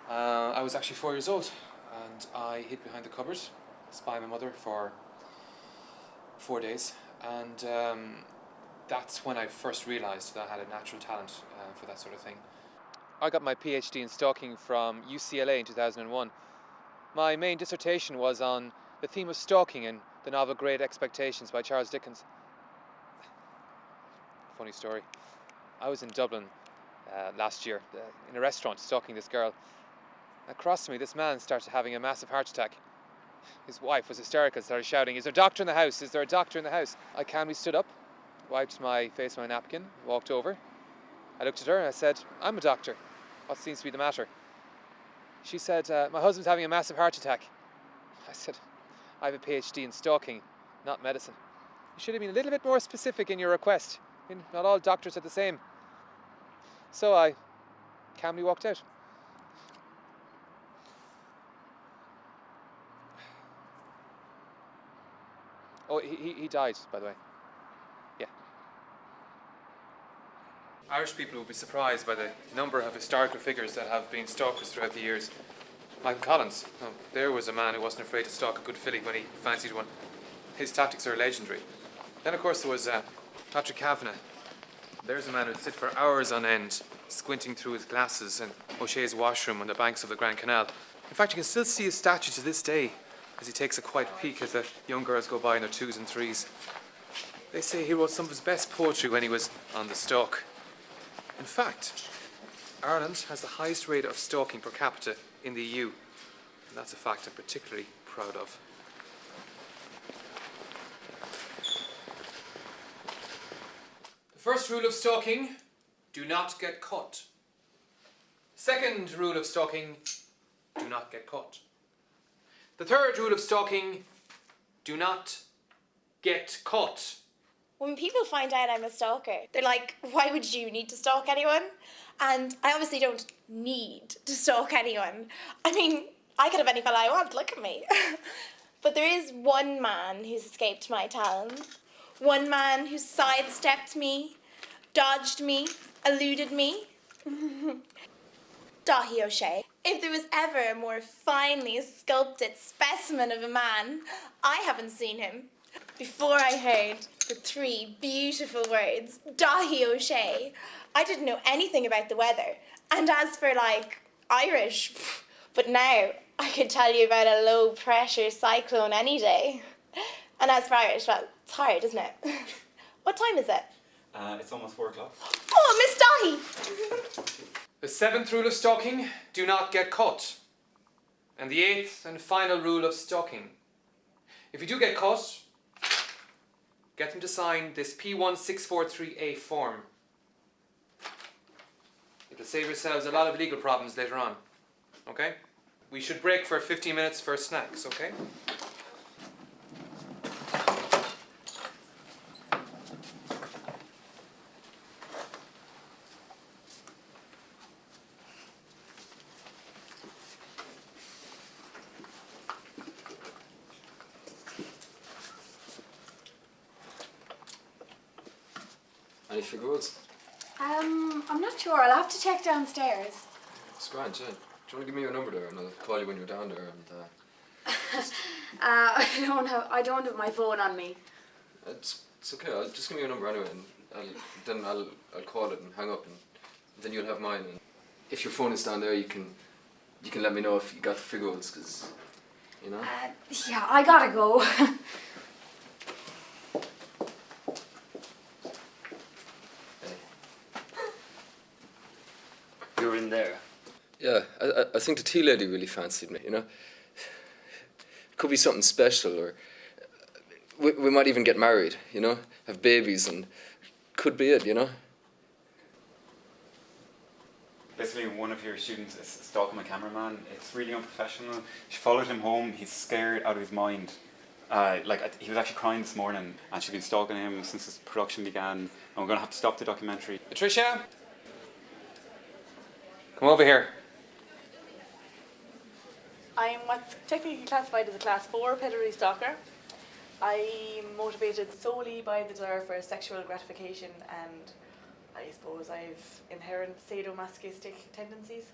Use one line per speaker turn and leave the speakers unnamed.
I was actually 4 years old, and I hid behind the cupboard, spying my mother for 4 days, and that's when I first realised that I had a natural talent for that sort of thing. I got my PhD in stalking from UCLA in 2001. My main dissertation was on the theme of stalking in the novel Great Expectations by Charles Dickens. Funny story. I was in Dublin last year in a restaurant stalking this girl. Across from me, this man started having a massive heart attack. His wife was hysterical, started shouting, "Is there a doctor in the house? Is there a doctor in the house?" I calmly stood up, wiped my face with my napkin, walked over. I looked at her and I said, "I'm a doctor. What seems to be the matter?" She said, "My husband's having a massive heart attack." I said, "I have a PhD in stalking, not medicine." "You should have been a little bit more specific in your request. I mean, not all doctors are the same." So I calmly walked out. Oh, he died, by the way. Yeah. Irish people will be surprised by the number of historical figures that have been stalkers throughout the years. Michael Collins, there was a man who wasn't afraid to stalk a good filly when he fancied one. His tactics are legendary. Then, of course, there was Patrick Kavanagh. There's a man who'd sit for hours on end, squinting through his glasses in O'Shea's washroom on the banks of the Grand Canal. In fact, you can still see his statue to this day as he takes a quiet peek as the young girls go by in their 2s and 3s. They say he wrote some of his best poetry when he was on the stalk. In fact, Ireland has the highest rate of stalking per capita in the EU, and that's a fact I'm particularly proud of. The first rule of stalking: do not get caught. Second rule of stalking: do not get caught. The third rule of stalking: do not get caught.
When people find out I'm a stalker, they're like, "Why would you need to stalk anyone?" And I obviously don't need to stalk anyone. I mean, I could have any fella I want, look at me. But there is one man who's escaped my talons. One man who sidestepped me, dodged me, eluded me. Daithí O'Shea. If there was ever a more finely sculpted specimen of a man, I haven't seen him. Before I heard the 3 beautiful words, Daithí O'Shea, I didn't know anything about the weather. And as for, Irish, but now I could tell you about a low-pressure cyclone any day. And as for Irish, well, it's hard, isn't it? What time is it?
It's almost 4 o'clock.
Oh, Miss Daithí!
The 7th rule of stalking: do not get caught. And the 8th and final rule of stalking: if you do get caught, get them to sign this P1643A form. It'll save yourselves a lot of legal problems later on. Okay? We should break for 15 minutes for snacks, okay?
Any figures?
I'm not sure. I'll have to check downstairs.
It's grand, yeah. Do you want to give me your number there and I'll call you when you're down there and
I don't have my phone on me.
it's okay, just give me your number anyway and I'll call it and hang up and then you'll have mine. And if your phone is down there you can let me know if you got the figures, because you know.
Yeah, I gotta go.
You're in there.
Yeah, I think the tea lady really fancied me, you know. It could be something special, or we might even get married, you know, have babies, and could be it, you know.
Basically, one of your students is stalking my cameraman. It's really unprofessional. She followed him home. He's scared out of his mind. He was actually crying this morning, and she's been stalking him since his production began. And we're going to have to stop the documentary.
Patricia? Come over here.
I'm what's technically classified as a class 4 pedophilia stalker. I'm motivated solely by the desire for sexual gratification, and I suppose I've inherent sadomasochistic tendencies.